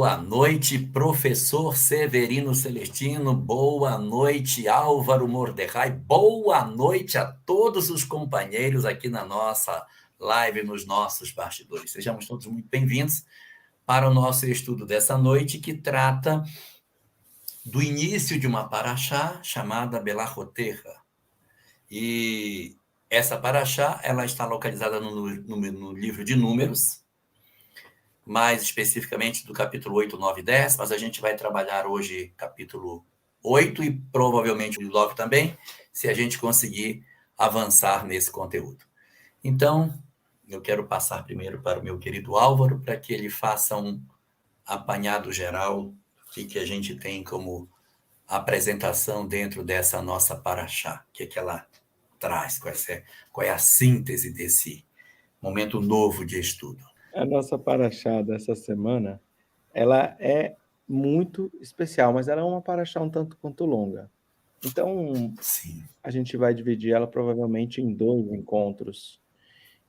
Boa noite, professor Severino Celestino. Boa noite, Álvaro Mordecai. Boa noite a todos os companheiros aqui na nossa live, nos nossos bastidores. Sejamos todos muito bem-vindos para o nosso estudo dessa noite, que trata do início de uma paraxá chamada Belachotecha. E essa paraxá, ela está localizada no livro de Números, mais especificamente do capítulo 8, 9 e 10, mas a gente vai trabalhar hoje capítulo 8 e provavelmente o 9 também, se a gente conseguir avançar nesse conteúdo. Então, eu quero passar primeiro para o meu querido Álvaro, para que ele faça um apanhado geral do que a gente tem como apresentação dentro dessa nossa paraxá, o que ela traz, qual é a síntese desse momento novo de estudo. A nossa paraxá dessa semana, ela é muito especial, mas ela é uma paraxá um tanto quanto longa. Então, Sim. A gente vai dividir ela provavelmente em 2 encontros.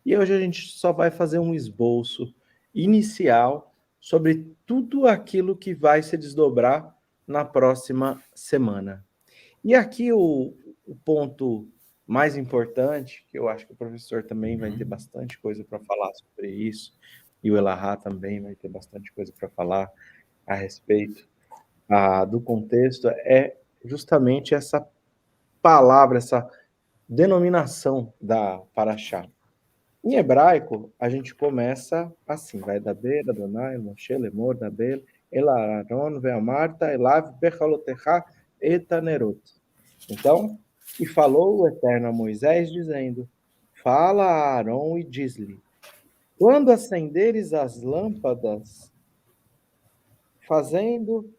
E hoje a gente só vai fazer um esboço inicial sobre tudo aquilo que vai se desdobrar na próxima semana. E aqui o ponto mais importante, que eu acho que o professor também vai ter bastante coisa para falar sobre isso, e o Elahá também vai ter bastante coisa para falar a respeito do contexto, é justamente essa palavra, essa denominação da paraxá. Em hebraico, a gente começa assim, vai da beira, Adonai, Moshe, Lemor, Dabel, El Aaron, Ve'amarta, Elav, Bechalotecha, Etanerot. Então, e falou o Eterno a Moisés, dizendo, fala a Aaron e diz-lhe, quando acenderes as lâmpadas, fazendo...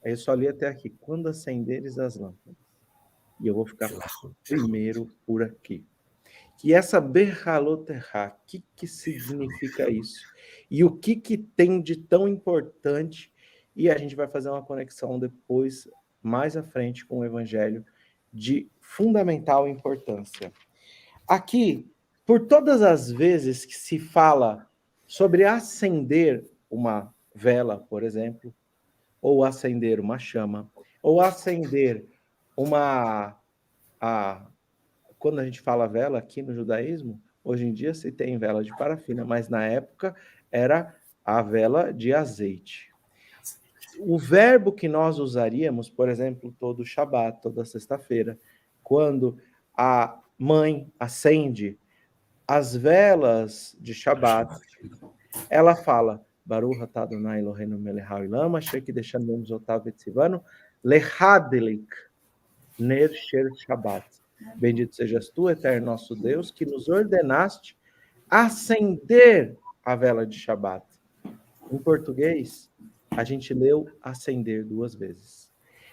Aí eu só li até aqui, quando acenderes as lâmpadas. E eu vou ficar primeiro por aqui. E essa Berhaloterra, o que significa isso? E o que tem de tão importante? E a gente vai fazer uma conexão depois, mais à frente, com o Evangelho, de fundamental importância. Aqui, por todas as vezes que se fala sobre acender uma vela, por exemplo, ou acender uma chama, ou acender quando a gente fala vela aqui no judaísmo, hoje em dia se tem vela de parafina, mas na época era a vela de azeite. O verbo que nós usaríamos, por exemplo, todo Shabat, toda sexta-feira, quando a mãe acende as velas de Shabat, ela fala Baruch atah Adonai Eloheinu melech haolam asher kideshanu b'yom zotav v'tzivanu lehadelik ner shel Shabat. Bendito sejas tu, eterno nosso Deus, que nos ordenaste acender a vela de Shabat. Em português, a gente leu acender 2 vezes.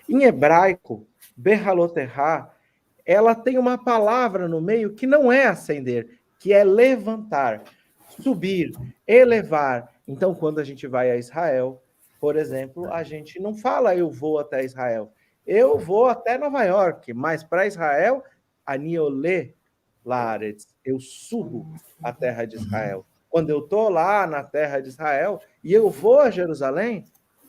Em hebraico, Behaloterra, ela tem uma palavra no meio que não é acender, que é levantar, subir, elevar. Então, quando a gente vai a Israel, por exemplo, a gente não fala eu vou até Israel. Eu vou até Nova York, mas para Israel, Aniolê Laaretz, eu subo a terra de Israel. Quando eu estou lá na terra de Israel e eu vou a Jerusalém,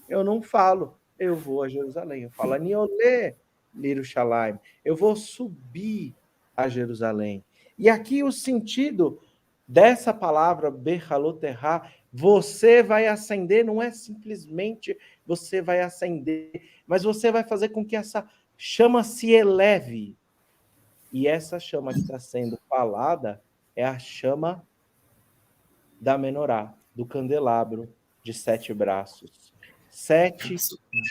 eu não falo eu vou a Jerusalém, eu falo Aniolê Lirushalayim, eu vou subir a Jerusalém. E aqui o sentido dessa palavra Behaloterra, você vai acender, não é simplesmente você vai acender, mas você vai fazer com que essa chama se eleve. E essa chama que está sendo falada é a chama da menorá, do candelabro de 7 braços. 7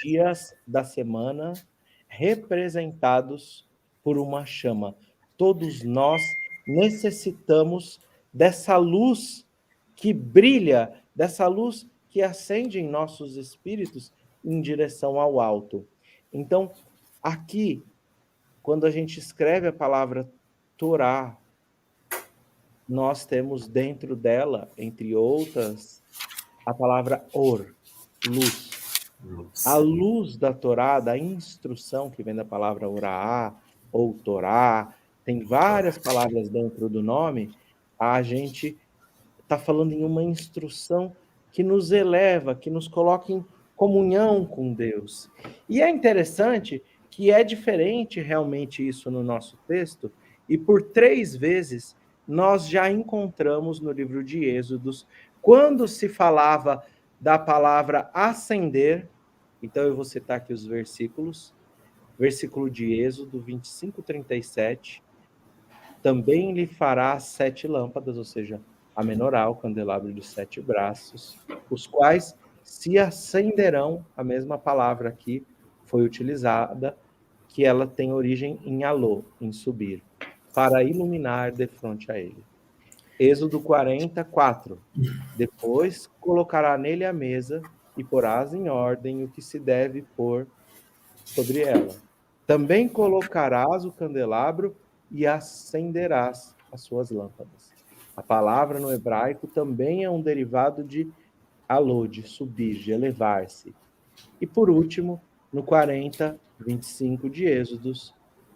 dias da semana representados por uma chama. Todos nós necessitamos dessa luz que brilha, dessa luz que acende em nossos espíritos em direção ao alto. Então, aqui, quando a gente escreve a palavra Torá, nós temos dentro dela, entre outras, a palavra Or, luz. A luz da Torá, da instrução que vem da palavra Oraá ou Torá, tem várias palavras dentro do nome, a gente está falando em uma instrução que nos eleva, que nos coloca em comunhão com Deus. E é interessante que é diferente realmente isso no nosso texto, e por 3 vezes nós já encontramos no livro de Êxodos, quando se falava da palavra ascender, então eu vou citar aqui os versículos, versículo de Êxodo 25:37, também lhe fará 7 lâmpadas, ou seja, a menorá, o candelabro de 7 braços, os quais se acenderão, a mesma palavra aqui foi utilizada, que ela tem origem em alô, em subir, para iluminar defronte a ele. Êxodo 44. Depois colocará nele a mesa e porás em ordem o que se deve pôr sobre ela. Também colocarás o candelabro e acenderás as suas lâmpadas. A palavra no hebraico também é um derivado de alô, de subir, de elevar-se. E por último, no 40:25 de Êxodos,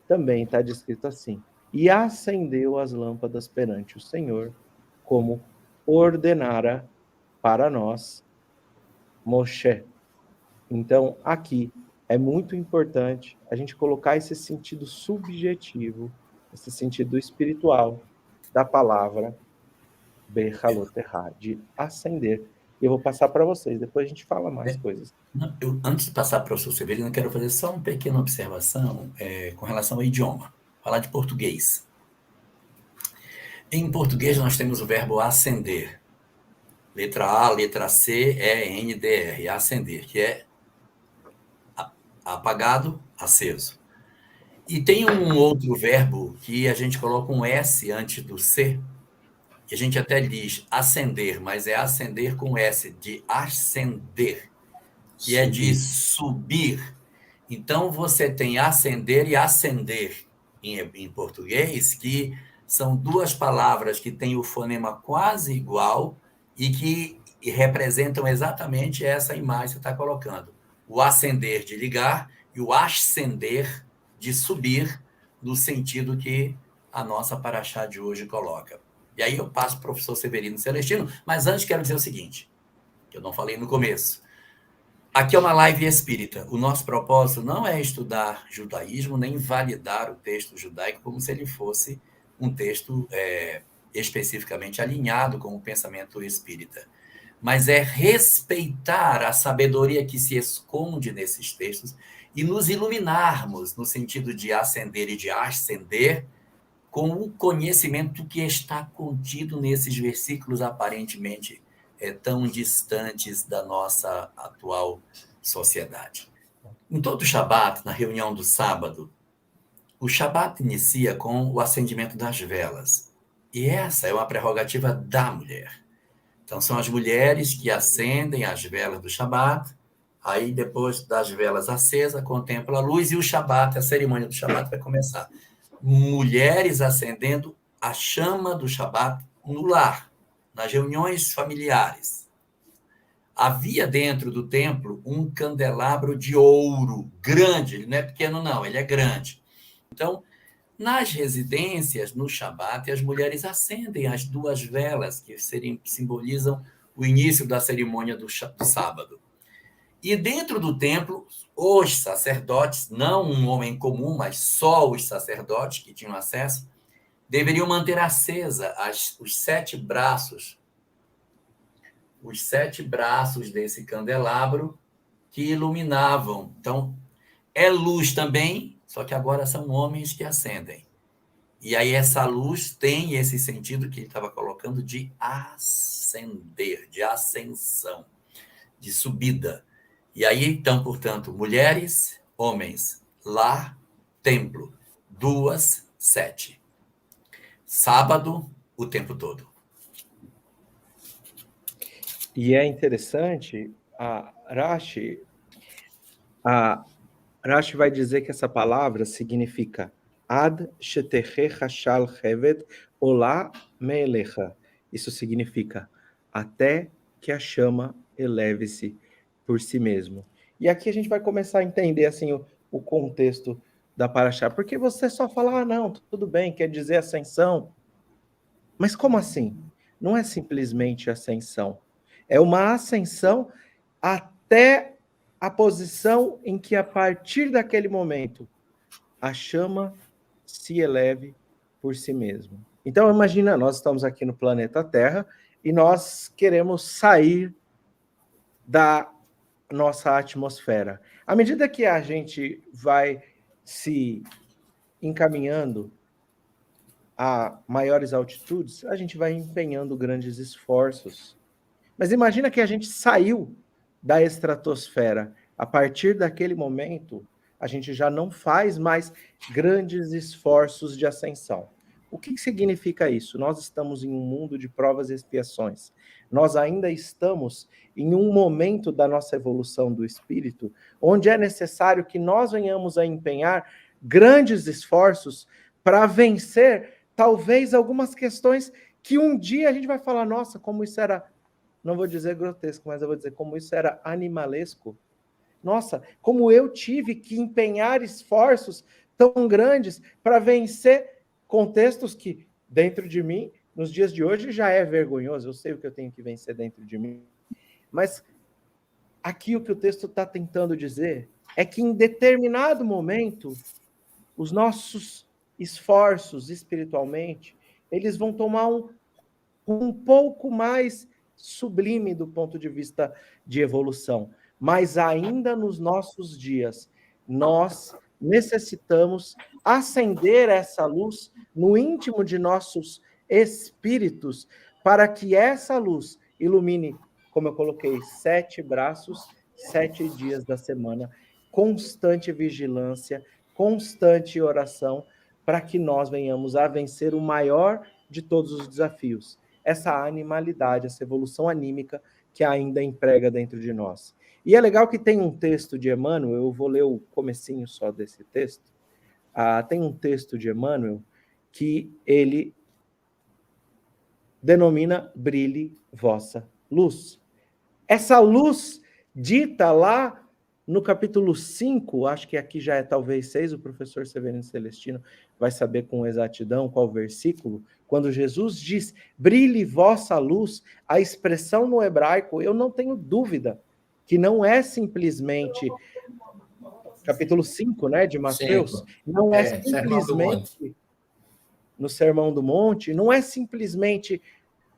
também está descrito assim: e acendeu as lâmpadas perante o Senhor, como ordenara para nós Moshe. Então, aqui é muito importante a gente colocar esse sentido subjetivo, esse sentido espiritual da palavra Behaloterra, de acender. Eu vou passar para vocês, depois a gente fala mais coisas. Antes de passar para o professor Severino, eu quero fazer só uma pequena observação com relação ao idioma. Falar de português. Em português, nós temos o verbo acender. Letra A, letra C, E-N-D-R, acender, que é apagado, aceso. E tem um outro verbo que a gente coloca um S antes do C, que a gente até diz acender, mas é acender com S, de ascender, que é de subir. Então, você tem acender e ascender em português, que são duas palavras que têm o fonema quase igual e que representam exatamente essa imagem que você está colocando. O acender de ligar e o ascender de subir, no sentido que a nossa paraxá de hoje coloca. E aí eu passo para o professor Severino Celestino, mas antes quero dizer o seguinte, que eu não falei no começo. Aqui é uma live espírita. O nosso propósito não é estudar judaísmo, nem validar o texto judaico como se ele fosse um texto especificamente alinhado com o pensamento espírita. Mas é respeitar a sabedoria que se esconde nesses textos e nos iluminarmos no sentido de ascender e de ascender com o conhecimento que está contido nesses versículos aparentemente tão distantes da nossa atual sociedade. Em todo Shabat, na reunião do sábado, o Shabat inicia com o acendimento das velas. E essa é uma prerrogativa da mulher. Então, são as mulheres que acendem as velas do Shabat, aí depois das velas acesas, contempla a luz e o Shabat, a cerimônia do Shabat vai começar. Mulheres acendendo a chama do Shabat no lar, nas reuniões familiares. Havia dentro do templo um candelabro de ouro grande, ele não é pequeno não, ele é grande. Então, nas residências, no Shabat, as mulheres acendem as duas velas que simbolizam o início da cerimônia do sábado. E dentro do templo, os sacerdotes, não um homem comum, mas só os sacerdotes que tinham acesso, deveriam manter acesa os 7 braços desse candelabro que iluminavam. Então, é luz também, só que agora são homens que acendem. E aí essa luz tem esse sentido que ele estava colocando de ascender, de ascensão, de subida. E aí, então, portanto, mulheres, homens, lar, templo, 2, 7. Sábado, o tempo todo. E é interessante, a Rashi vai dizer que essa palavra significa Ad shetechecha shal hevet olá meelecha. Isso significa até que a chama eleve-se por si mesmo. E aqui a gente vai começar a entender assim o contexto da paraxá. Porque você só fala, não, tudo bem, quer dizer ascensão. Mas como assim? Não é simplesmente ascensão. É uma ascensão até a posição em que, a partir daquele momento, a chama se eleve por si mesma. Então, imagina, nós estamos aqui no planeta Terra e nós queremos sair da nossa atmosfera. À medida que a gente vai se encaminhando a maiores altitudes, a gente vai empenhando grandes esforços. Mas imagina que a gente saiu da estratosfera. A partir daquele momento, a gente já não faz mais grandes esforços de ascensão. O que significa isso? Nós estamos em um mundo de provas e expiações. Nós ainda estamos em um momento da nossa evolução do espírito, onde é necessário que nós venhamos a empenhar grandes esforços para vencer, talvez, algumas questões que um dia a gente vai falar, nossa, como isso era, não vou dizer grotesco, mas eu vou dizer como isso era animalesco. Nossa, como eu tive que empenhar esforços tão grandes para vencer contextos que, dentro de mim, nos dias de hoje, já é vergonhoso. Eu sei o que eu tenho que vencer dentro de mim. Mas aqui o que o texto está tentando dizer é que, em determinado momento, os nossos esforços espiritualmente, eles vão tomar um pouco mais sublime do ponto de vista de evolução. Mas ainda nos nossos dias, nós necessitamos acender essa luz no íntimo de nossos espíritos, para que essa luz ilumine, como eu coloquei, 7 braços, 7 dias da semana, constante vigilância, constante oração, para que nós venhamos a vencer o maior de todos os desafios, essa animalidade, essa evolução anímica que ainda emprega dentro de nós. E é legal que tem um texto de Emmanuel, eu vou ler o comecinho só desse texto. Tem um texto de Emmanuel que ele denomina brilhe vossa luz. Essa luz dita lá no capítulo 5, acho que aqui já é talvez 6, o professor Severino Celestino vai saber com exatidão qual versículo, quando Jesus diz, brilhe vossa luz, a expressão no hebraico, eu não tenho dúvida, que não é simplesmente, capítulo 5, né, de Mateus, não é simplesmente, no Sermão do Monte, não é simplesmente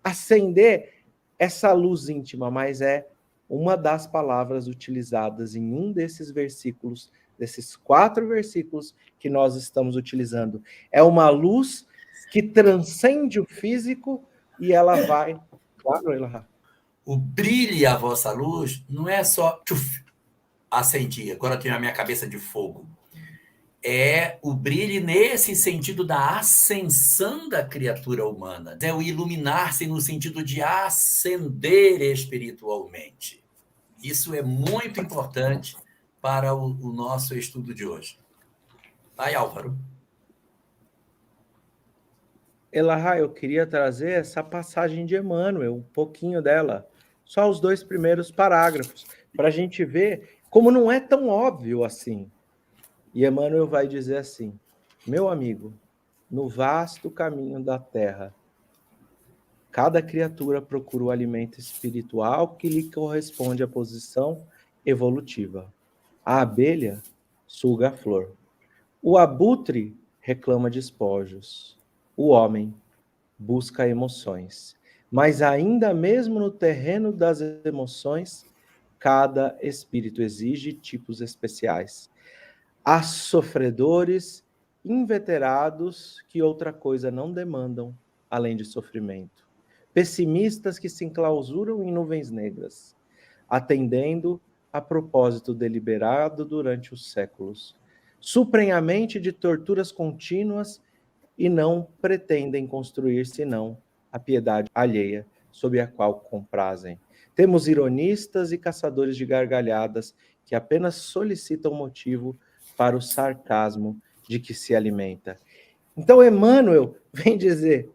acender essa luz íntima, mas é uma das palavras utilizadas em um desses versículos, desses 4 versículos que nós estamos utilizando. É uma luz que transcende o físico e ela vai... Claro, Elahá. O brilhe a vossa luz não é só acendi, agora eu tenho a minha cabeça de fogo. É o brilho nesse sentido da ascensão da criatura humana, é o iluminar-se no sentido de ascender espiritualmente. Isso é muito importante para o nosso estudo de hoje. Vai, Álvaro. Elahá, eu queria trazer essa passagem de Emmanuel, um pouquinho dela, só os 2 primeiros parágrafos, para a gente ver como não é tão óbvio assim. E Emmanuel vai dizer assim, meu amigo, no vasto caminho da terra, cada criatura procura o alimento espiritual que lhe corresponde à posição evolutiva. A abelha suga a flor. O abutre reclama despojos. O homem busca emoções. Mas ainda mesmo no terreno das emoções, cada espírito exige tipos especiais. Há sofredores inveterados que outra coisa não demandam, além de sofrimento. Pessimistas que se enclausuram em nuvens negras, atendendo a propósito deliberado durante os séculos. Suprem a mente de torturas contínuas e não pretendem construir senão a piedade alheia, sob a qual comprazem. Temos ironistas e caçadores de gargalhadas que apenas solicitam motivo para o sarcasmo de que se alimenta. Então, Emmanuel vem dizer,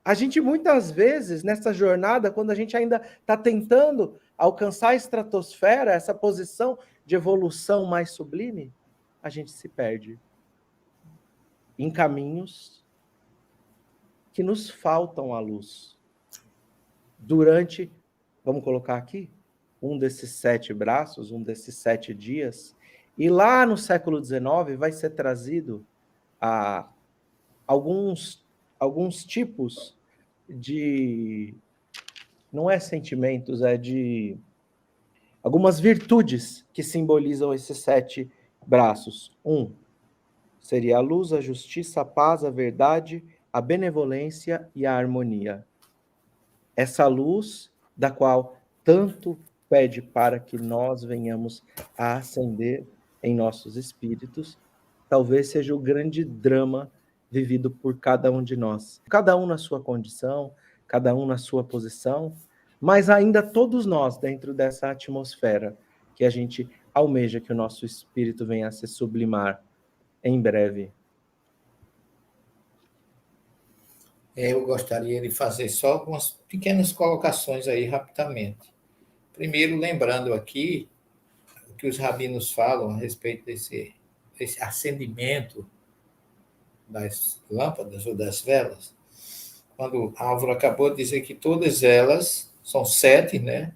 a gente muitas vezes, nessa jornada, quando a gente ainda está tentando alcançar a estratosfera, essa posição de evolução mais sublime, a gente se perde em caminhos que nos faltam a luz. Durante, vamos colocar aqui, um desses 7 braços, um desses 7 dias, e lá no século XIX vai ser trazido a alguns tipos de, não é sentimentos, é de algumas virtudes que simbolizam esses 7 braços. Seria a luz, a justiça, a paz, a verdade, a benevolência e a harmonia. Essa luz da qual tanto pede para que nós venhamos a acender em nossos espíritos, talvez seja o grande drama vivido por cada um de nós. Cada um na sua condição, cada um na sua posição, mas ainda todos nós dentro dessa atmosfera que a gente almeja que o nosso espírito venha a se sublimar em breve. Eu gostaria de fazer só algumas pequenas colocações aí rapidamente. Primeiro, lembrando aqui o que os rabinos falam a respeito desse acendimento das lâmpadas ou das velas, quando Álvaro acabou de dizer que todas elas, são 7, né,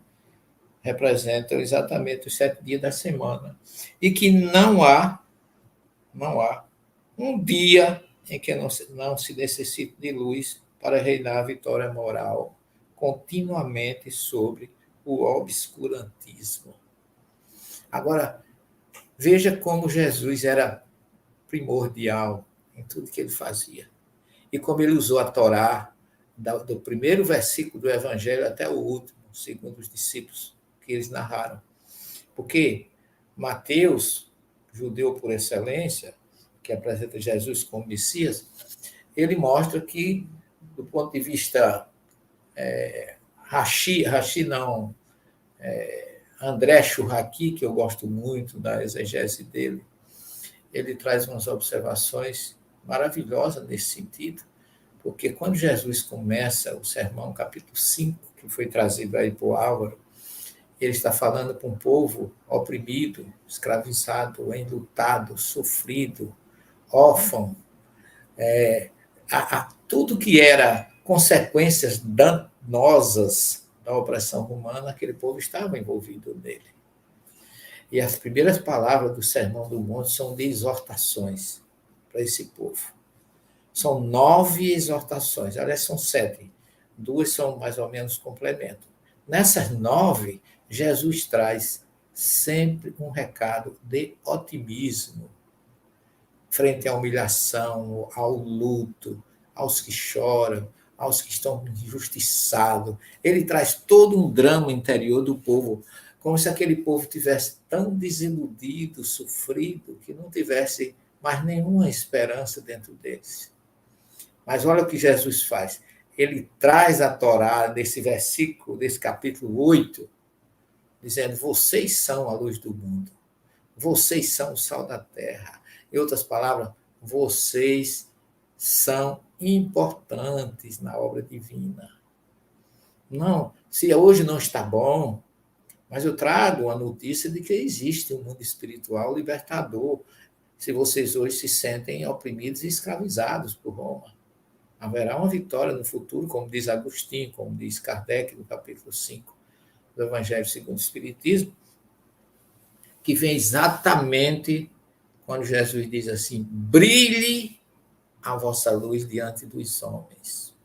representam exatamente os 7 dias da semana, e que não há um dia em que não se necessite de luz para reinar a vitória moral continuamente sobre o obscurantismo. Agora, veja como Jesus era primordial em tudo que ele fazia. E como ele usou a Torá, do primeiro versículo do Evangelho até o último, segundo os discípulos que eles narraram. Porque Mateus, judeu por excelência, que apresenta Jesus como Messias, ele mostra que, do ponto de vista André Churraqui, que eu gosto muito da exegese dele, ele traz umas observações maravilhosas nesse sentido, porque quando Jesus começa o sermão, capítulo 5, que foi trazido aí por Álvaro, ele está falando para um povo oprimido, escravizado, enlutado, sofrido, órfão, tudo que era consequências danosas da opressão romana, aquele povo estava envolvido nele. E as primeiras palavras do Sermão do Monte são de exortações para esse povo. São 9 exortações, aliás, são 7. 2 são mais ou menos complemento. Nessas 9, Jesus traz sempre um recado de otimismo frente à humilhação, ao luto, aos que choram, aos que estão injustiçados. Ele traz todo um drama interior do povo, como se aquele povo tivesse tão desiludido, sofrido, que não tivesse mais nenhuma esperança dentro deles. Mas olha o que Jesus faz. Ele traz a Torá desse versículo, desse capítulo 8, dizendo: vocês são a luz do mundo, vocês são o sal da terra. Em outras palavras, vocês são importantes na obra divina. Não, se hoje não está bom, mas eu trago a notícia de que existe um mundo espiritual libertador, se vocês hoje se sentem oprimidos e escravizados por Roma. Haverá uma vitória no futuro, como diz Agostinho, como diz Kardec, no capítulo 5 do Evangelho segundo o Espiritismo, que vem exatamente quando Jesus diz assim: brilhe a vossa luz diante dos homens.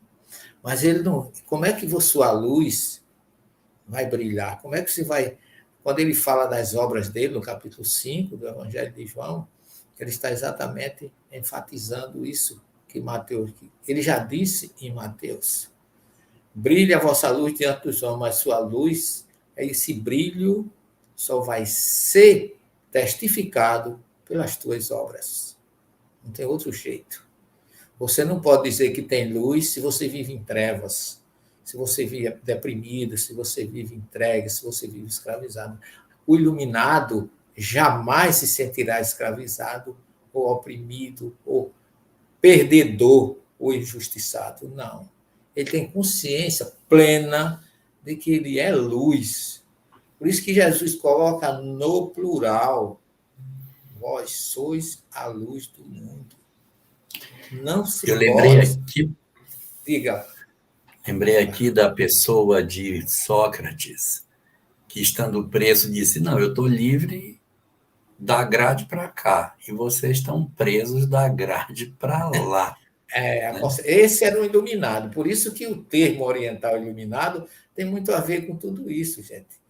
Mas ele não. Como é que sua luz vai brilhar? Como é que você vai. Quando ele fala das obras dele, no capítulo 5 do Evangelho de João, ele está exatamente enfatizando isso que Mateus. Ele já disse em Mateus: brilhe a vossa luz diante dos homens, mas sua luz, esse brilho só vai ser testificado pelas tuas obras. Não tem outro jeito. Você não pode dizer que tem luz se você vive em trevas, se você vive deprimido, se você vive entregue, se você vive escravizado. O iluminado jamais se sentirá escravizado, ou oprimido, ou perdedor, ou injustiçado. Não. Ele tem consciência plena de que ele é luz. Por isso que Jesus coloca no plural: vós sois a luz do mundo. Não se Eu lembrei aqui. Diga. Lembrei aqui da pessoa de Sócrates, que estando preso disse, não, eu estou livre da grade para cá, e vocês estão presos da grade para lá. Né? Esse era o iluminado. Por isso que o termo oriental iluminado tem muito a ver com tudo isso, gente.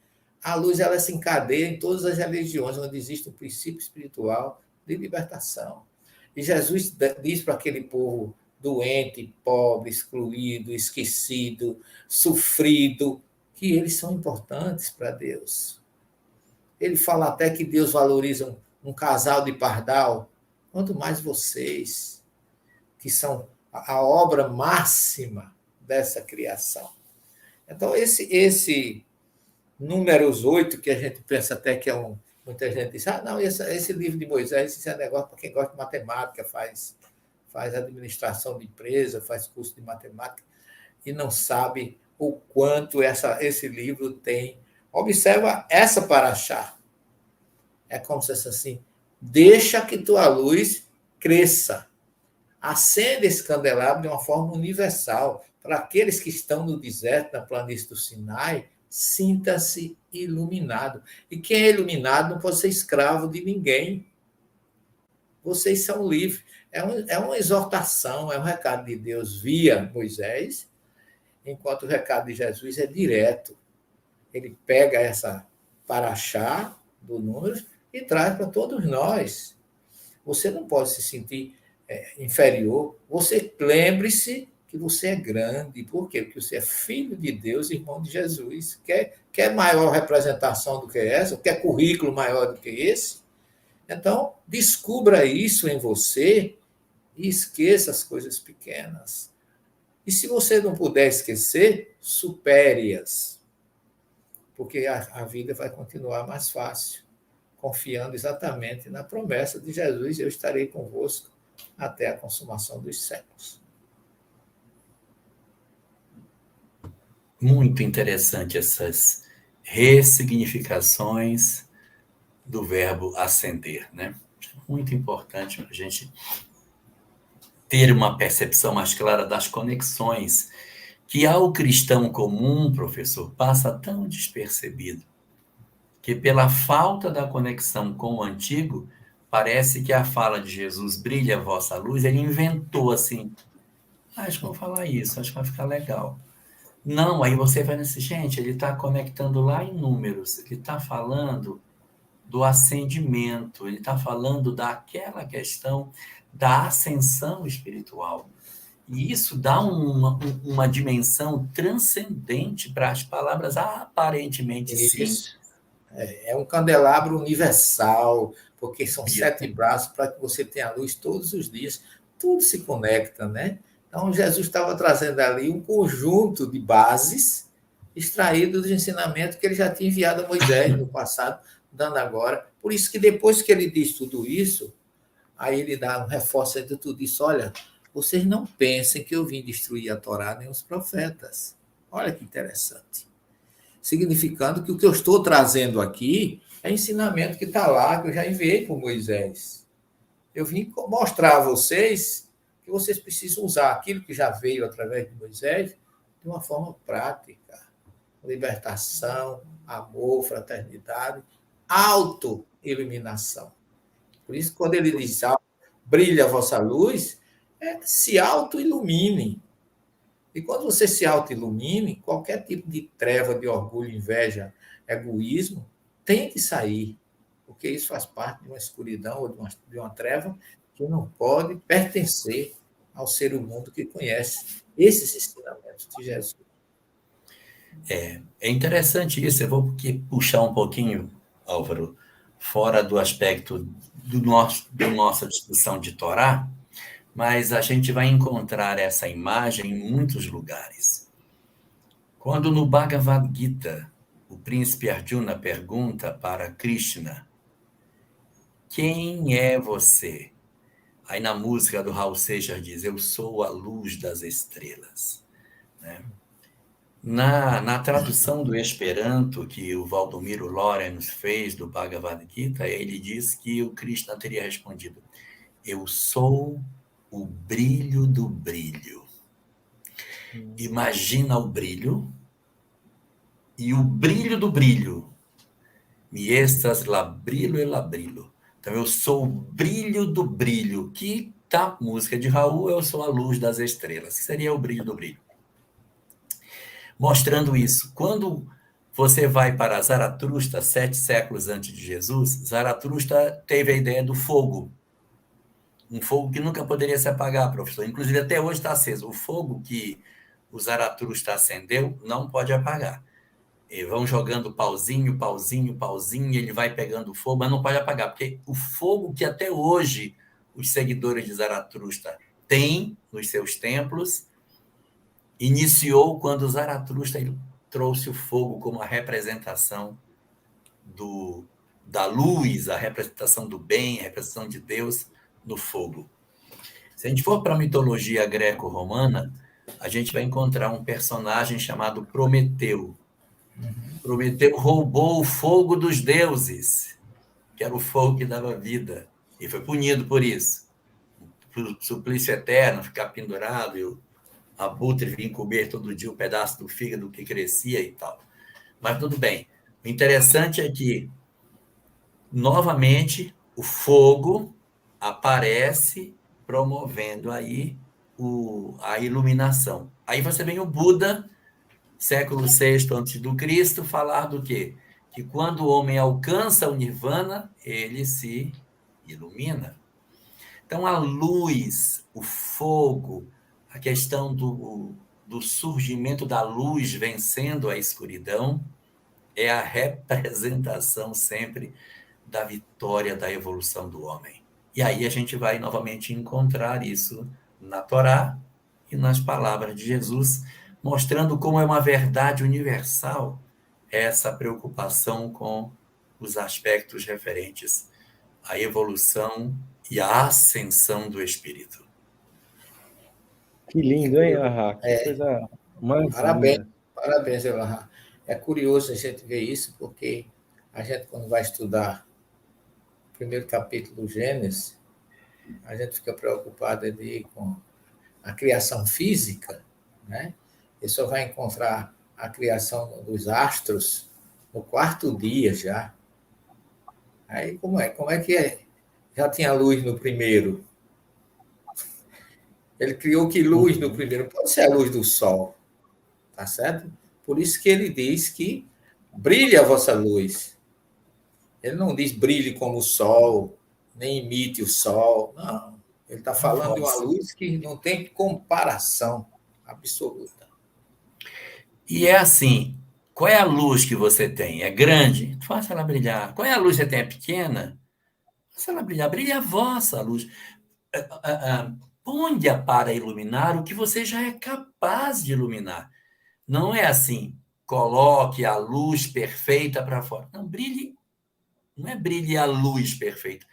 A luz ela se encadeia em todas as religiões onde existe um princípio espiritual de libertação. E Jesus diz para aquele povo doente, pobre, excluído, esquecido, sofrido, que eles são importantes para Deus. Ele fala até que Deus valoriza um casal de pardal, quanto mais vocês, que são a obra máxima dessa criação. Então, esse Números 8, que a gente pensa até que é um. Muita gente diz, não, esse livro de Moisés, esse é negócio para quem gosta de matemática, faz administração de empresa, faz curso de matemática, e não sabe o quanto esse livro tem. Observa essa paraxá. É como se fosse assim, deixa que tua luz cresça. Acende esse candelabro de uma forma universal. Para aqueles que estão no deserto, na planície do Sinai, sinta-se iluminado. E quem é iluminado não pode ser escravo de ninguém. Vocês são livres. É uma exortação, é um recado de Deus via Moisés, enquanto o recado de Jesus é direto. Ele pega essa paraxá do Números e traz para todos nós. Você não pode se sentir inferior. Você lembre-se que você é grande. Por quê? Porque você é filho de Deus, irmão de Jesus. Quer maior representação do que essa? Quer currículo maior do que esse? Então, descubra isso em você e esqueça as coisas pequenas. E se você não puder esquecer, supere-as. Porque a vida vai continuar mais fácil, confiando exatamente na promessa de Jesus, eu estarei convosco até a consumação dos séculos. Muito interessante essas ressignificações do verbo acender, né? Muito importante para a gente ter uma percepção mais clara das conexões que ao cristão comum, professor, passa tão despercebido, que pela falta da conexão com o antigo, parece que a fala de Jesus, brilha a vossa luz, ele inventou assim, acho que vou falar isso, acho que vai ficar legal. Não, aí você vai nesse, gente, ele está conectando lá em Números, ele está falando do acendimento, ele está falando daquela questão da ascensão espiritual. E isso dá uma dimensão transcendente para as palavras aparentemente simples. É um candelabro universal, porque são 7 braços para que você tenha luz todos os dias. Tudo se conecta, né? Então, Jesus estava trazendo ali um conjunto de bases extraídos do ensinamento que ele já tinha enviado a Moisés no passado, dando agora. Por isso que depois que ele diz tudo isso, aí ele dá um reforço de tudo isso. Olha, vocês não pensem que eu vim destruir a Torá nem os profetas. Olha que interessante. Significando que o que eu estou trazendo aqui é ensinamento que está lá, que eu já enviei para Moisés. Eu vim mostrar a vocês que vocês precisam usar aquilo que já veio através de Moisés de uma forma prática. Libertação, amor, fraternidade, auto-iluminação. Por isso, quando ele diz, brilha a vossa luz, se auto-ilumine. E quando você se auto-ilumine, qualquer tipo de treva, de orgulho, inveja, egoísmo, tem que sair. Porque isso faz parte de uma escuridão ou de uma treva que não pode pertencer ao ser humano que conhece esses ensinamentos de Jesus. É interessante isso. Eu vou puxar um pouquinho, Álvaro, fora do aspecto da nossa discussão de Torá, mas a gente vai encontrar essa imagem em muitos lugares. Quando no Bhagavad Gita, o príncipe Arjuna pergunta para Krishna, quem é você? Aí na música do Raul Seixas diz, eu sou a luz das estrelas. Né? Na tradução do Esperanto, que o Valdomiro Lorenz fez do Bhagavad Gita, ele diz que o Krishna teria respondido, eu sou o brilho do brilho. Imagina o brilho, e o brilho do brilho Mi estas labrilo e labrilo. Então, eu sou o brilho do brilho, que tá música de Raul, eu sou a luz das estrelas, que seria o brilho do brilho. Mostrando isso, quando você vai para Zaratustra, 7 séculos antes de Jesus, Zaratustra teve a ideia do fogo. Um fogo que nunca poderia se apagar, professor. Inclusive, até hoje está aceso. O fogo que o Zaratustra acendeu não pode apagar. E vão jogando pauzinho, pauzinho, pauzinho, e ele vai pegando fogo, mas não pode apagar, porque o fogo que até hoje os seguidores de Zaratustra têm nos seus templos iniciou quando Zaratustra trouxe o fogo como a representação da luz, a representação do bem, a representação de Deus no fogo. Se a gente for para a mitologia greco-romana, a gente vai encontrar um personagem chamado Prometeu. Prometeu roubou o fogo dos deuses, que era o fogo que dava vida, e foi punido por isso. O suplício eterno, ficar pendurado, e o abutre vinha comer todo dia um pedaço do fígado que crescia e tal. Mas tudo bem. O interessante é que, novamente, o fogo aparece promovendo aí a iluminação. Aí você vem o Buda, século VI a.C., falar do quê? Que quando o homem alcança o nirvana, ele se ilumina. Então, a luz, o fogo, a questão do surgimento da luz vencendo a escuridão, é a representação sempre da vitória da evolução do homem. E aí a gente vai novamente encontrar isso na Torá e nas palavras de Jesus, mostrando como é uma verdade universal essa preocupação com os aspectos referentes à evolução e à ascensão do espírito. Que lindo, hein, Ahá? Que coisa mais Parabéns, linda. parabéns, Elahá. É curioso a gente ver isso, porque a gente, quando vai estudar o primeiro capítulo do Gênesis, a gente fica preocupado ali com a criação física, né? E só vai encontrar a criação dos astros no quarto dia já. Aí como é que é? Já tinha luz no primeiro. Ele criou que luz no primeiro? Pode ser a luz do sol, tá certo? Por isso que ele diz que brilhe a vossa luz. Ele não diz brilhe como o sol, nem imite o sol, não. Ele está falando de uma luz que não tem comparação absoluta. E é assim, qual é a luz que você tem? É grande? Faça ela brilhar. Qual é a luz que você tem? É pequena? Faça ela brilhar. Brilhe a vossa luz. Ponha para iluminar o que você já é capaz de iluminar. Não é assim, coloque a luz perfeita para fora. Não, brilhe, não é brilhe a luz perfeita,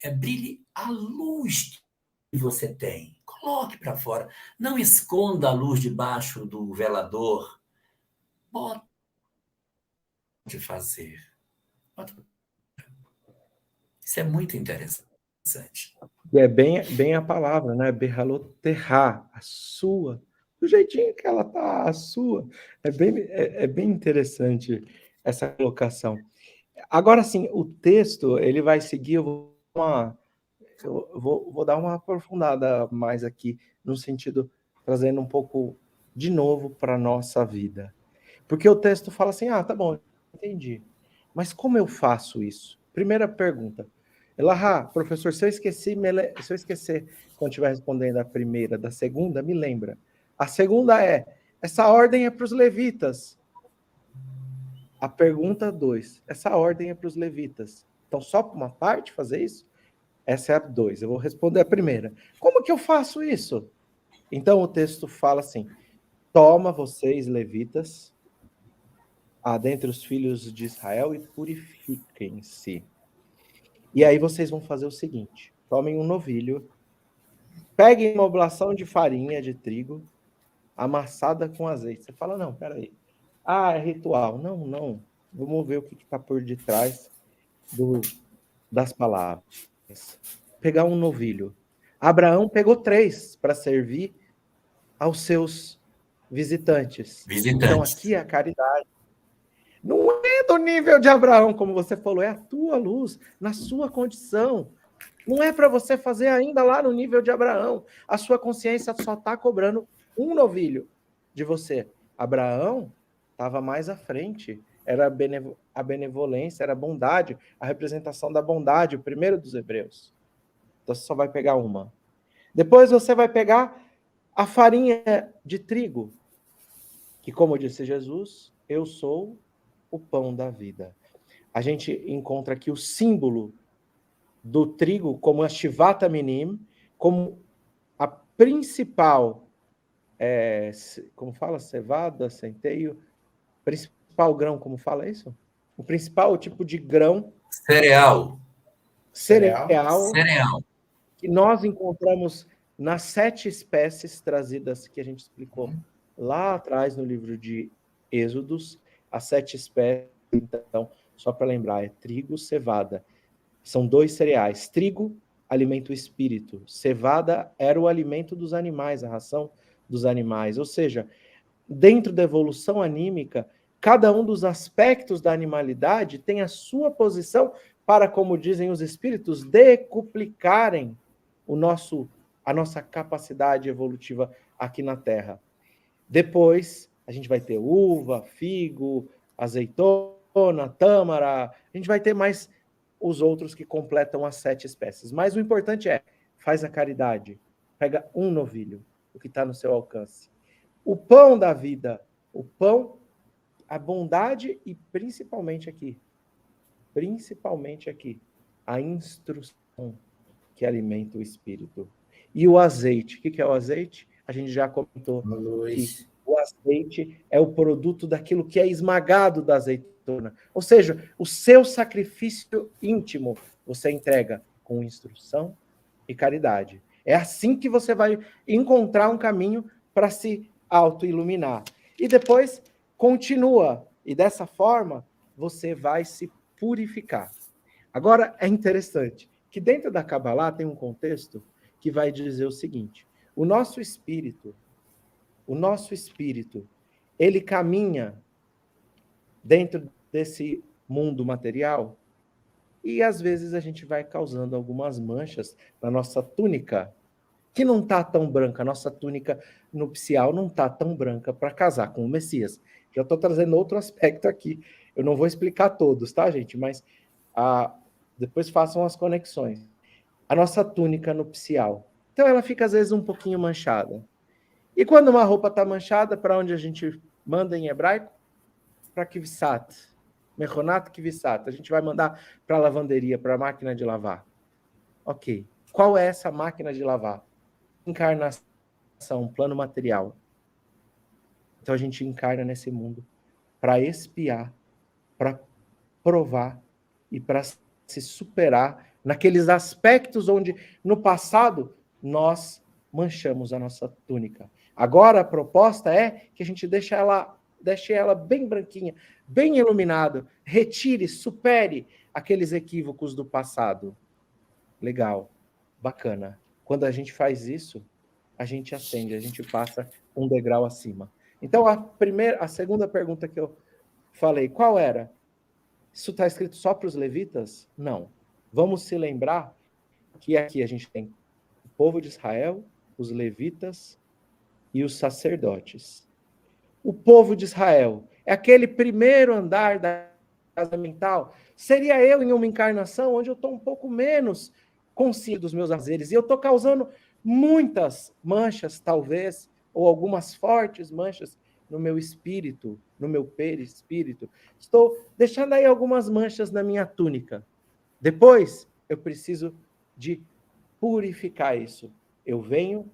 é brilhe a luz que você tem. Coloque para fora. Não esconda a luz debaixo do velador. Pode fazer. Isso é muito interessante. É bem a palavra, né? Berraloterra, a sua, do jeitinho que ela tá, a sua. É bem interessante essa colocação. Agora, sim, o texto, ele vai seguir, eu vou dar uma aprofundada mais aqui, no sentido, trazendo um pouco de novo para a nossa vida. Porque o texto fala assim, tá bom, entendi. Mas como eu faço isso? Primeira pergunta. Elahá, professor, se eu esquecer quando estiver respondendo a primeira, da segunda, me lembra. A segunda essa ordem é para os levitas. A pergunta 2, essa ordem é para os levitas. Então, só para uma parte fazer isso? Essa é a 2. Eu vou responder a primeira. Como que eu faço isso? Então, o texto fala assim, toma vocês, levitas, dentre os filhos de Israel e purifiquem-se. E aí vocês vão fazer o seguinte, tomem um novilho, peguem uma oblação de farinha de trigo, amassada com azeite. Você fala, não, peraí. É ritual. Não. Vamos ver o que está por detrás das palavras. Pegar um novilho. Abraão pegou 3 para servir aos seus visitantes. Então, aqui é a caridade. Não é do nível de Abraão, como você falou, é a tua luz, na sua condição. Não é para você fazer ainda lá no nível de Abraão. A sua consciência só está cobrando um novilho de você. Abraão estava mais à frente. Era a benevolência, era a bondade, a representação da bondade, o primeiro dos hebreus. Então você só vai pegar uma. Depois você vai pegar a farinha de trigo, que, como disse Jesus, eu sou o pão da vida. A gente encontra aqui o símbolo do trigo como a Shivata Minim, como a principal, como fala, cevada, centeio, principal grão, como fala isso? O principal tipo de grão Cereal. cereal Cereal. que nós encontramos nas 7 espécies trazidas, que a gente explicou lá atrás no livro de Êxodos, as 7 espécies, então, só para lembrar, é trigo, cevada. São 2 cereais. Trigo alimenta o espírito. Cevada era o alimento dos animais, a ração dos animais. Ou seja, dentro da evolução anímica, cada um dos aspectos da animalidade tem a sua posição para, como dizem os espíritos, decuplicarem a nossa capacidade evolutiva aqui na Terra. Depois, a gente vai ter uva, figo, azeitona, tâmara, a gente vai ter mais os outros que completam as 7 espécies. Mas o importante é, faz a caridade, pega um novilho, o que está no seu alcance. O pão da vida, o pão, a bondade e principalmente aqui, a instrução que alimenta o espírito. E o azeite, o que é o azeite? A gente já comentou que o azeite é o produto daquilo que é esmagado da azeitona. Ou seja, o seu sacrifício íntimo você entrega com instrução e caridade. É assim que você vai encontrar um caminho para se auto-iluminar. E depois continua. E dessa forma, você vai se purificar. Agora, é interessante que dentro da Kabbalah tem um contexto que vai dizer o seguinte: o nosso espírito, ele caminha dentro desse mundo material e às vezes a gente vai causando algumas manchas na nossa túnica, que não está tão branca, a nossa túnica nupcial não está tão branca para casar com o Messias. Já estou trazendo outro aspecto aqui. Eu não vou explicar todos, tá, gente? Mas depois façam as conexões. A nossa túnica nupcial. Então ela fica às vezes um pouquinho manchada. E quando uma roupa está manchada, para onde a gente manda em hebraico? Para Kivsat. Mechonat Kivsat. A gente vai mandar para a lavanderia, para a máquina de lavar. Ok. Qual é essa máquina de lavar? Encarnação, plano material. Então a gente encarna nesse mundo para expiar, para provar e para se superar naqueles aspectos onde no passado nós manchamos a nossa túnica. Agora a proposta é que a gente deixe ela bem branquinha, bem iluminada, retire, supere aqueles equívocos do passado. Legal, bacana. Quando a gente faz isso, a gente ascende, a gente passa um degrau acima. Então, a segunda pergunta que eu falei, qual era? Isso está escrito só para os levitas? Não. Vamos se lembrar que aqui a gente tem o povo de Israel, os levitas e os sacerdotes. O povo de Israel é aquele primeiro andar da casa mental. Seria eu em uma encarnação onde eu estou um pouco menos consciente dos meus azeres e eu estou causando muitas manchas, talvez, ou algumas fortes manchas no meu espírito, no meu perispírito. Estou deixando aí algumas manchas na minha túnica. Depois, eu preciso de purificar isso. Eu venho,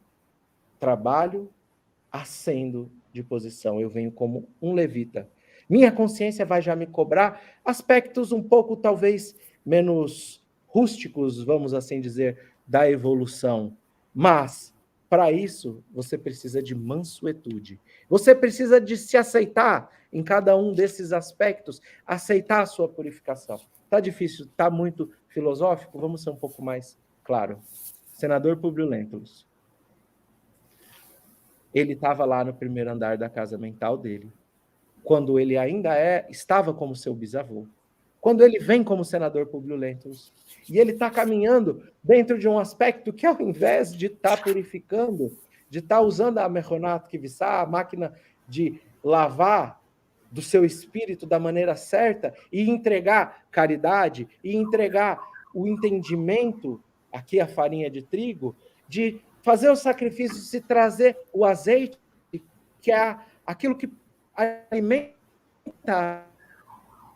trabalho, ascendo de posição. Eu venho como um levita. Minha consciência vai já me cobrar aspectos um pouco, talvez, menos rústicos, vamos assim dizer, da evolução. Mas, para isso, você precisa de mansuetude. Você precisa de se aceitar em cada um desses aspectos, aceitar a sua purificação. Tá difícil, tá muito filosófico? Vamos ser um pouco mais claro. Senador Publio Lentulus. Ele estava lá no primeiro andar da casa mental dele. quando ele ainda estava como seu bisavô, quando ele vem como senador Publio Lentulus, e ele está caminhando dentro de um aspecto que, ao invés de estar purificando, de estar usando a Mechonato Kivissá, a máquina de lavar do seu espírito da maneira certa e entregar caridade, e entregar o entendimento, aqui a farinha de trigo, de fazer o sacrifício, de trazer o azeite, que é aquilo que alimenta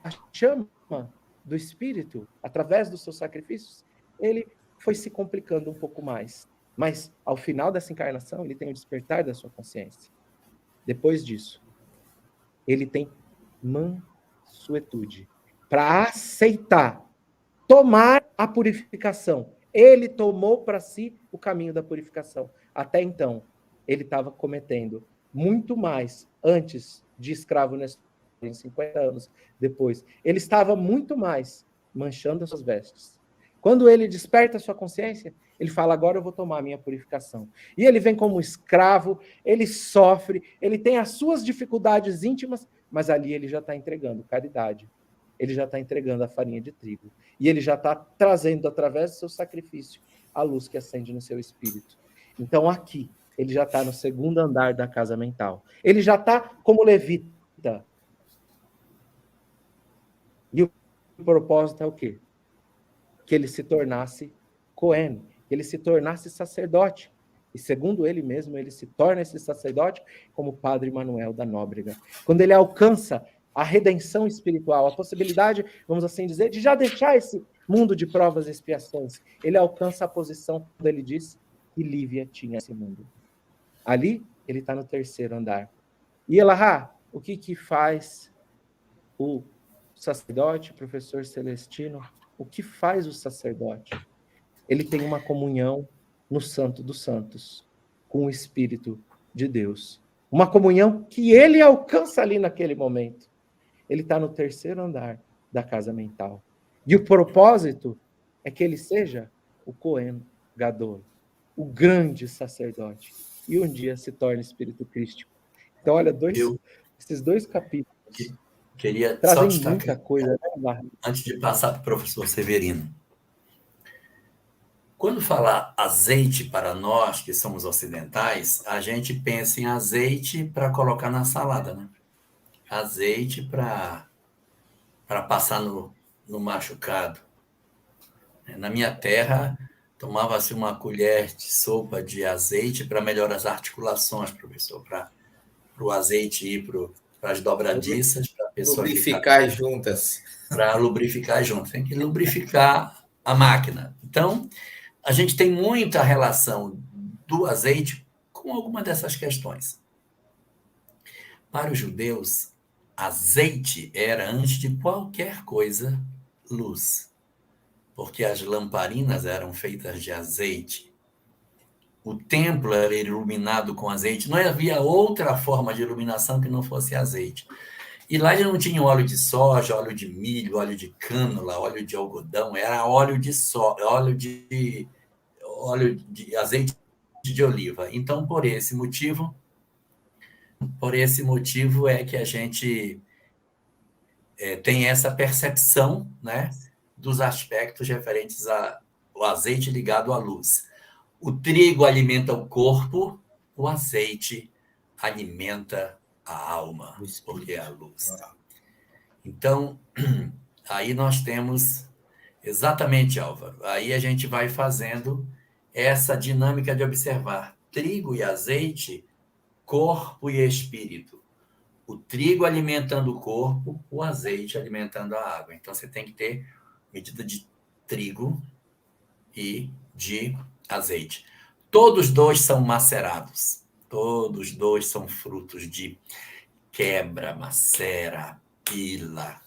a chama do espírito, através dos seus sacrifícios, ele foi se complicando um pouco mais. Mas, ao final dessa encarnação, ele tem o despertar da sua consciência. Depois disso, ele tem mansuetude para aceitar, tomar a purificação. Ele tomou para si o caminho da purificação. Até então, ele estava cometendo muito mais antes de escravo nessa em 50 anos depois. Ele estava muito mais manchando as suas vestes. Quando ele desperta a sua consciência, ele fala, agora eu vou tomar a minha purificação. E ele vem como escravo, ele sofre, ele tem as suas dificuldades íntimas, mas ali ele já está entregando caridade. Ele já está entregando a farinha de trigo. E ele já está trazendo, através do seu sacrifício, a luz que acende no seu espírito. Então, aqui, ele já está no segundo andar da casa mental. Ele já está como levita. E o propósito é o quê? Que ele se tornasse Cohen, que ele se tornasse sacerdote. E segundo ele mesmo, ele se torna esse sacerdote como Padre Manuel da Nóbrega. Quando ele alcança a redenção espiritual, a possibilidade, vamos assim dizer, de já deixar esse mundo de provas e expiações, ele alcança a posição quando ele diz que Lívia tinha esse mundo. Ali, ele está no terceiro andar. E Elahá, o que faz o sacerdote, professor Celestino? O que faz o sacerdote? Ele tem uma comunhão no Santo dos Santos, com o Espírito de Deus. Uma comunhão que ele alcança ali naquele momento. Ele está no terceiro andar da casa mental. E o propósito é que ele seja o Cohen Gadol, o grande sacerdote. E um dia se torne Espírito Crístico. Então, olha, esses dois capítulos queria trazem só muita coisa, né, antes de passar para o professor Severino. Quando falar azeite para nós, que somos ocidentais, a gente pensa em azeite para colocar na salada, né? Azeite para passar no machucado. Na minha terra, tomava-se uma colher de sopa de azeite para melhorar as articulações, professor, para o azeite ir para as dobradiças, para a pessoa lubrificar juntas. Para lubrificar juntas. Tem que lubrificar a máquina. Então, a gente tem muita relação do azeite com alguma dessas questões. Para os judeus, azeite era, antes de qualquer coisa, luz. Porque as lamparinas eram feitas de azeite. O templo era iluminado com azeite. Não havia outra forma de iluminação que não fosse azeite. E lá eles não tinham óleo de soja, óleo de milho, óleo de cânula, óleo de algodão. Era óleo de azeite de oliva. Então, por esse motivo é que a gente tem essa percepção, né, dos aspectos referentes ao azeite ligado à luz. O trigo alimenta o corpo, o azeite alimenta a alma, porque é a luz. Então, aí nós temos exatamente, Álvaro, aí a gente vai fazendo essa dinâmica de observar trigo e azeite, corpo e espírito. O trigo alimentando o corpo, o azeite alimentando a água. Então, você tem que ter medida de trigo e de azeite. Todos dois são macerados. Todos dois são frutos de quebra, macera, pila,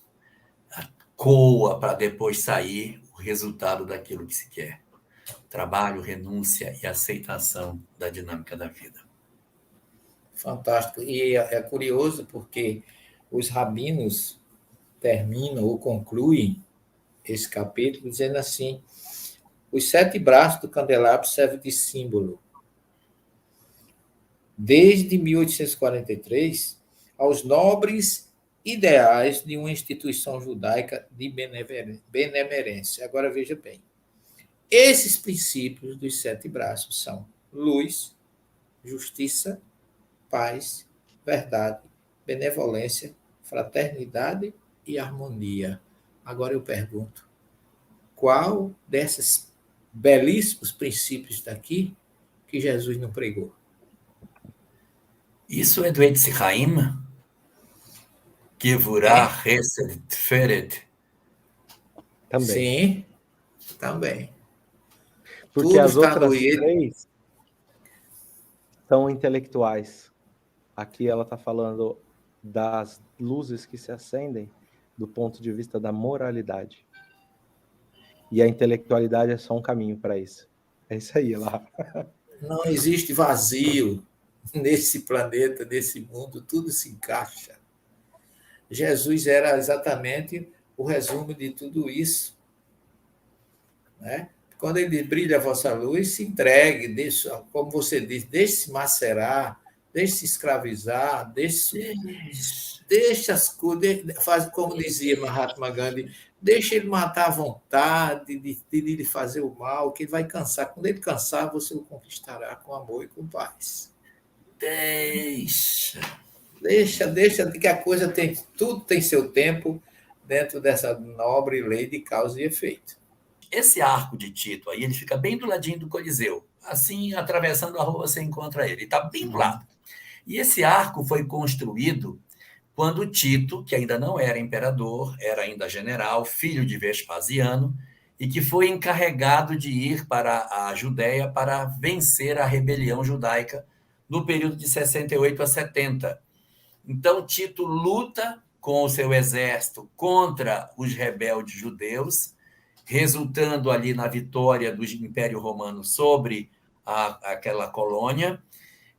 coa para depois sair o resultado daquilo que se quer. Trabalho, renúncia e aceitação da dinâmica da vida. Fantástico. E é curioso porque os rabinos terminam ou concluem esse capítulo dizendo assim: os 7 braços do candelabro servem de símbolo. Desde 1843, aos nobres ideais de uma instituição judaica de benemerência. Agora, veja bem. Esses princípios dos 7 braços são luz, justiça, paz, verdade, benevolência, fraternidade e harmonia. Agora eu pergunto, qual desses belíssimos princípios daqui que Jesus não pregou? Isso é do Etz Chaim? Gevurah, Hesed, Tferet. Também. Sim, também. Porque tudo as está outras no ele. 3 são intelectuais. Aqui ela está falando das luzes que se acendem do ponto de vista da moralidade. E a intelectualidade é só um caminho para isso. É isso aí, lá. Não existe vazio nesse planeta, nesse mundo, tudo se encaixa. Jesus era exatamente o resumo de tudo isso. Né? Quando ele brilha a vossa luz, se entregue, deixe, como você diz, deixe-se macerar, deixe-se escravizar, deixe as coisas, faz como dizia Mahatma Gandhi, deixe ele matar à vontade, de lhe fazer o mal, que ele vai cansar. Quando ele cansar, você o conquistará com amor e com paz. Deixa, que a coisa tem, tudo tem seu tempo dentro dessa nobre lei de causa e efeito. Esse arco de Tito aí, ele fica bem do ladinho do Coliseu. Assim, atravessando a rua, você encontra ele. Ele está bem do lado. E esse arco foi construído quando Tito, que ainda não era imperador, era ainda general, filho de Vespasiano, e que foi encarregado de ir para a Judéia para vencer a rebelião judaica no período de 68 a 70. Então, Tito luta com o seu exército contra os rebeldes judeus, resultando ali na vitória do Império Romano sobre aquela colônia.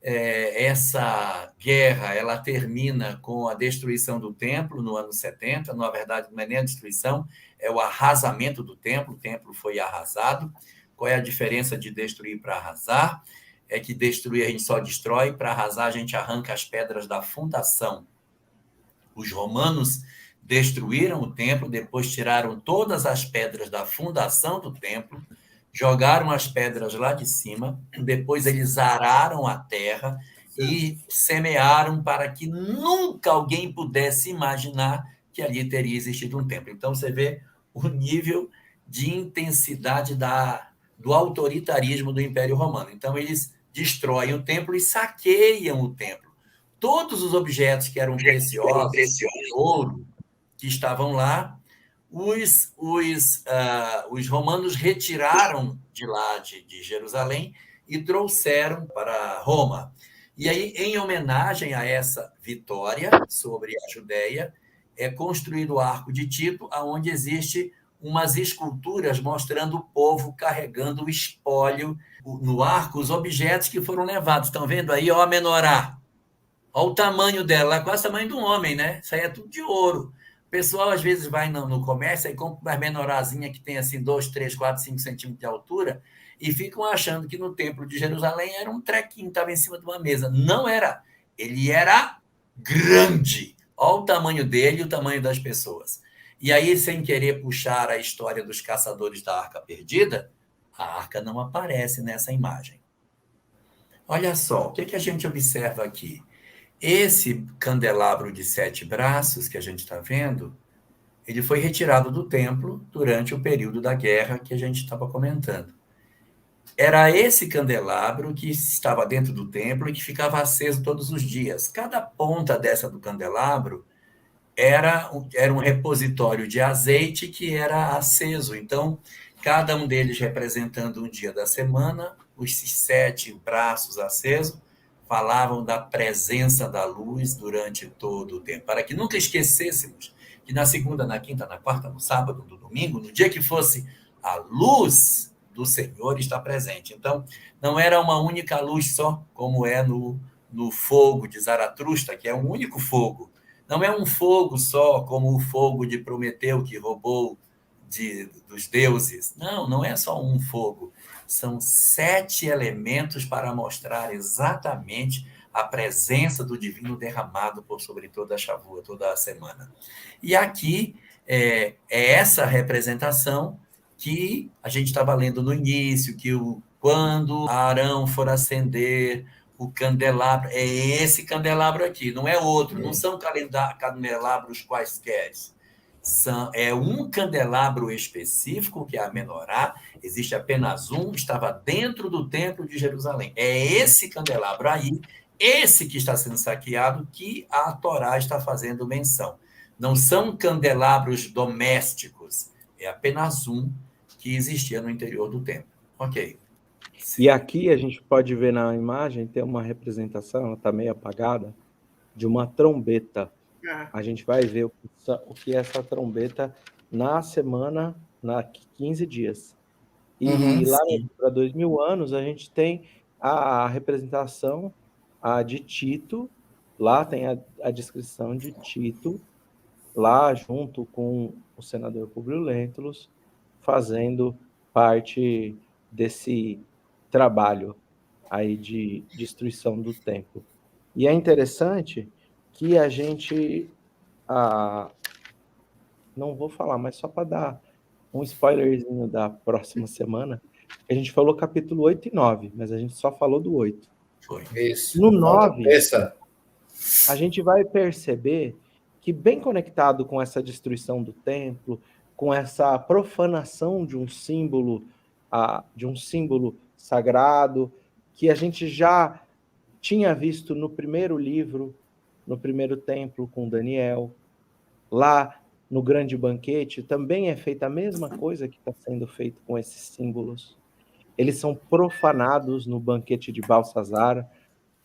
Essa guerra ela termina com a destruição do templo no ano 70. Na verdade, não é nem a destruição, é o arrasamento do templo. O templo foi arrasado. Qual é a diferença de destruir para arrasar? É que destruir a gente só destrói, para arrasar a gente arranca as pedras da fundação. Os romanos destruíram o templo, depois tiraram todas as pedras da fundação do templo, jogaram as pedras lá de cima, depois eles araram a terra e semearam para que nunca alguém pudesse imaginar que ali teria existido um templo. Então, você vê o nível de intensidade do autoritarismo do Império Romano. Então, eles destroem o templo e saqueiam o templo. Todos os objetos que eram preciosos, ouro, que estavam lá, os romanos retiraram de lá, de Jerusalém, e trouxeram para Roma. E aí, em homenagem a essa vitória sobre a Judéia, é construído o Arco de Tito, onde existe umas esculturas mostrando o povo carregando o espólio no arco, os objetos que foram levados. Estão vendo aí, ó, a menorá. Olha o tamanho dela, quase o tamanho de um homem, né? Isso aí é tudo de ouro. O pessoal, às vezes, vai no comércio e compra uma menorazinha que tem, assim, 2, 3, 4, 5 centímetros de altura e ficam achando que no Templo de Jerusalém era um trequinho, estava em cima de uma mesa. Não era. Ele era grande. Olha o tamanho dele e o tamanho das pessoas. E aí, sem querer puxar a história dos caçadores da Arca Perdida, a arca não aparece nessa imagem. Olha só, o que a gente observa aqui? Esse candelabro de 7 braços que a gente está vendo, ele foi retirado do templo durante o período da guerra que a gente estava comentando. Era esse candelabro que estava dentro do templo e que ficava aceso todos os dias. Cada ponta dessa do candelabro era um repositório de azeite que era aceso. Então, cada um deles representando um dia da semana, os 7 braços acesos, falavam da presença da luz durante todo o tempo, para que nunca esquecêssemos que na segunda, na quinta, na quarta, no sábado, no domingo, no dia que fosse, a luz do Senhor está presente. Então, não era uma única luz só, como é no fogo de Zaratustra, que é um único fogo. Não é um fogo só, como o fogo de Prometeu, que roubou dos deuses. Não é só um fogo. São 7 elementos para mostrar exatamente a presença do divino derramado por sobre toda a Shavua, toda a semana. E aqui é essa representação que a gente estava lendo no início, que quando Arão for acender o candelabro, é esse candelabro aqui, não é outro, não são candelabros quaisquer. É um candelabro específico, que é a menorá, existe apenas um, estava dentro do templo de Jerusalém. É esse candelabro aí, esse que está sendo saqueado, que a Torá está fazendo menção. Não são candelabros domésticos, é apenas um que existia no interior do templo. Ok. E aqui a gente pode ver na imagem, tem uma representação, ela está meio apagada, de uma trombeta. A gente vai ver o que é essa trombeta na semana, na 15 dias. E lá para 2000 anos, a gente tem a representação de Tito, lá tem a descrição de Tito, lá junto com o senador Publio Lentulus, fazendo parte desse trabalho aí de destruição do templo. E é interessante que a gente, não vou falar, mas só para dar um spoilerzinho da próxima semana, a gente falou capítulo 8 e 9, mas a gente só falou do 8. Foi. Isso. No 9, a gente vai perceber que, bem conectado com essa destruição do templo, com essa profanação de um símbolo sagrado, que a gente já tinha visto no primeiro livro, no primeiro templo com Daniel, lá no grande banquete, também é feita a mesma coisa que está sendo feito com esses símbolos. Eles são profanados no banquete de Balsazar,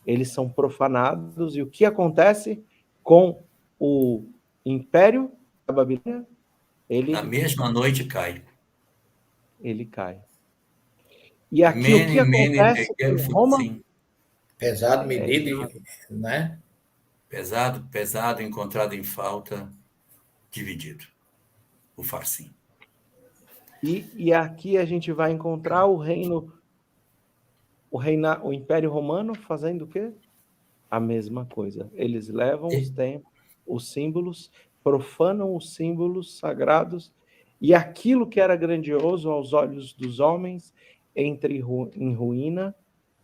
eles são profanados, e o que acontece com o Império da Babilônia? Na mesma noite cai. Ele cai. E aqui o que acontece com Roma? Pesado, medido, né? Pesado, encontrado em falta, dividido. O farsim. E aqui a gente vai encontrar o Império Romano fazendo o quê? A mesma coisa. Eles levam os símbolos, profanam os símbolos sagrados, e aquilo que era grandioso aos olhos dos homens entra em ruína,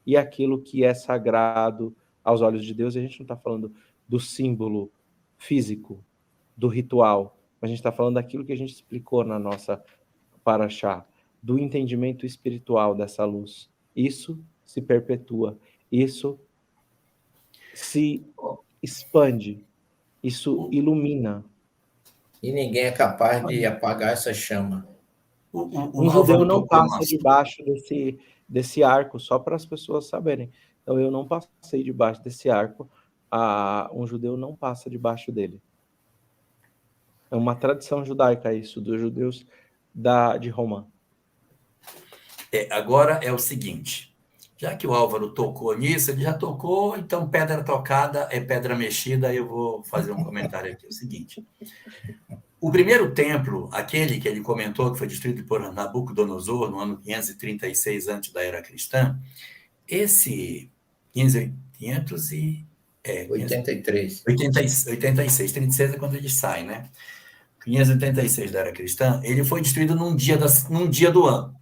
e aquilo que é sagrado aos olhos de Deus, a gente não está falando do símbolo físico, do ritual, a gente está falando daquilo que a gente explicou na nossa Parashá, do entendimento espiritual dessa luz. Isso se perpetua, isso se expande, isso ilumina. E ninguém é capaz de apagar essa chama. Um judeu não passa debaixo desse arco, só para as pessoas saberem. Então, eu não passei debaixo desse arco, um judeu não passa debaixo dele. É uma tradição judaica isso, dos judeus de Roma. Agora é o seguinte, já que o Álvaro tocou nisso, ele já tocou, então pedra tocada é pedra mexida, eu vou fazer um comentário aqui. É o seguinte, o primeiro templo, aquele que ele comentou, que foi destruído por Nabucodonosor no ano 536 antes da era cristã, esse 83. 86, 36 é quando ele sai, né? 586 da era cristã, ele foi destruído num dia do ano.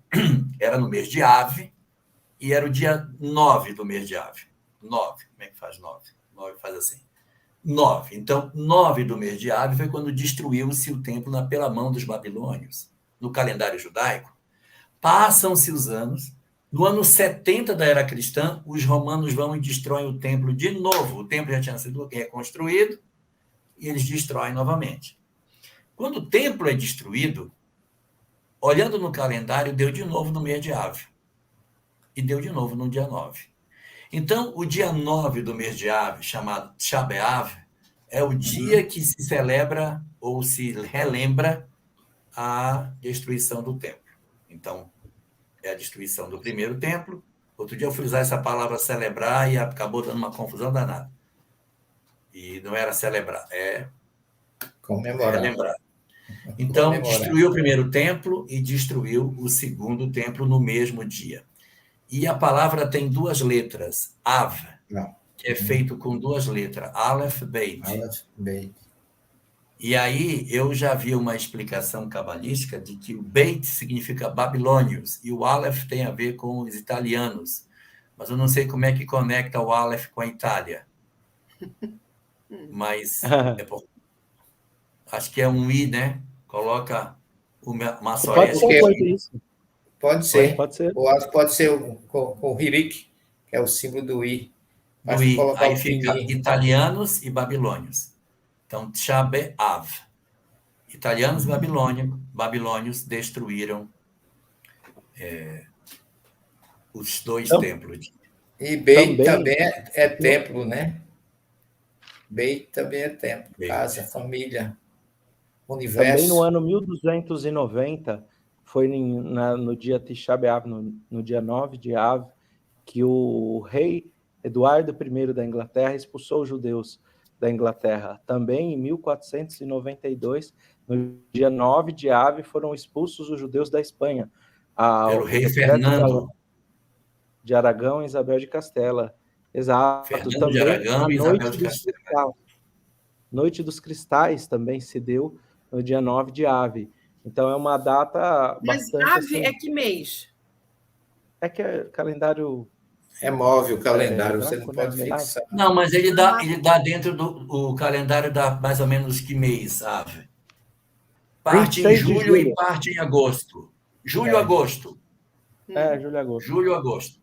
Era no mês de Ave, e era o dia 9 do mês de Ave. 9, como é que faz 9? 9 faz assim. 9. Então, 9 do mês de Ave foi quando destruiu-se o templo pela mão dos babilônios. No calendário judaico, passam-se os anos. No ano 70 da era cristã, os romanos vão e destroem o templo de novo. O templo já tinha sido reconstruído e eles destroem novamente. Quando o templo é destruído, olhando no calendário, deu de novo no mês de Ave. E deu de novo no dia 9. Então, o dia 9 do mês de Ave, chamado Shabeav, é o dia que se celebra ou se relembra a destruição do templo. Então, é a destruição do primeiro templo. Outro dia eu fui usar essa palavra celebrar e acabou dando uma confusão danada. E não era celebrar, é comemorar. Relembrar. Então, destruiu o primeiro templo e destruiu o segundo templo no mesmo dia. E a palavra tem duas letras, Av. Não. que é feito com 2 letras, Aleph, Beit. Aleph, Beit. E aí eu já vi uma explicação cabalística de que o Beit significa babilônios e o Aleph tem a ver com os italianos. Mas eu não sei como é que conecta o Aleph com a Itália. Mas acho que é um I, né? Coloca o Pode ser, pode isso. Pode ser. Pode ser. O Aleph pode ser com o Hirik, que é o símbolo do I. Do I. Aí fica italianos e babilônios. Então, Tisha B'Av. Italianos e babilônios destruíram os 2 templos. E Beit também é templo, né? Beit também é templo, Beit. Casa, família, universo. Também no ano 1290, foi no dia Tisha B'Av, no dia 9 de Av, que o rei Eduardo I da Inglaterra expulsou os judeus da Inglaterra. Também em 1492, no dia 9 de Av, foram expulsos os judeus da Espanha. Pelo rei Fernando de Aragão e Isabel de Castela. Exato. Fernando também de Aragão e Isabel de Castela. Noite dos Cristais também se deu no dia 9 de Ave. Então é uma data bastante... Mas Ave é que mês? É que é calendário... É móvel o calendário, você não pode fixar. Não, mas ele dá dentro do calendário, dá mais ou menos que mês, Ave? Parte em julho e parte em agosto. Julho, agosto. Julho e agosto. Julho, agosto.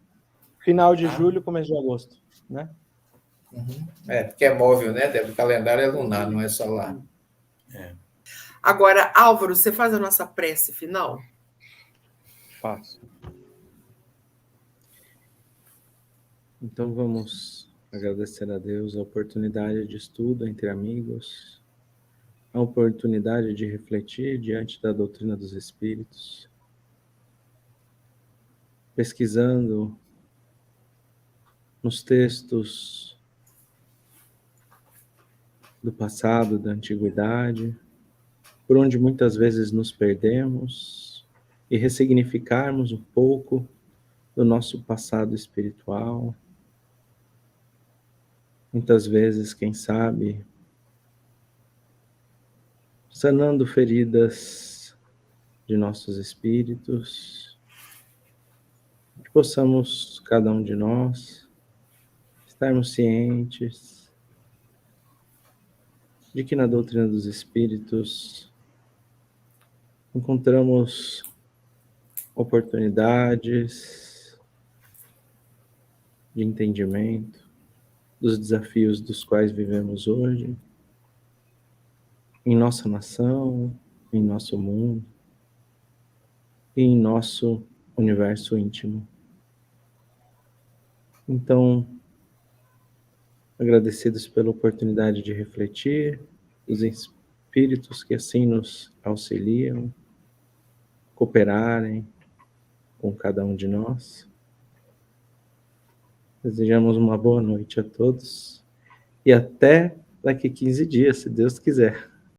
Final de julho, começo de agosto, né? Porque é móvel, né? O calendário é lunar, não é solar. Agora, Álvaro, você faz a nossa prece final? Faço. Então vamos agradecer a Deus a oportunidade de estudo entre amigos, a oportunidade de refletir diante da doutrina dos Espíritos, pesquisando nos textos do passado, da antiguidade, por onde muitas vezes nos perdemos, e ressignificarmos um pouco do nosso passado espiritual. Muitas vezes, quem sabe, sanando feridas de nossos espíritos, que possamos, cada um de nós, estarmos cientes de que na doutrina dos Espíritos encontramos oportunidades de entendimento dos desafios dos quais vivemos hoje, em nossa nação, em nosso mundo e em nosso universo íntimo. Então, agradecidos pela oportunidade de refletir, os espíritos que assim nos auxiliam, cooperarem com cada um de nós. Desejamos uma boa noite a todos e até daqui 15 dias, se Deus quiser.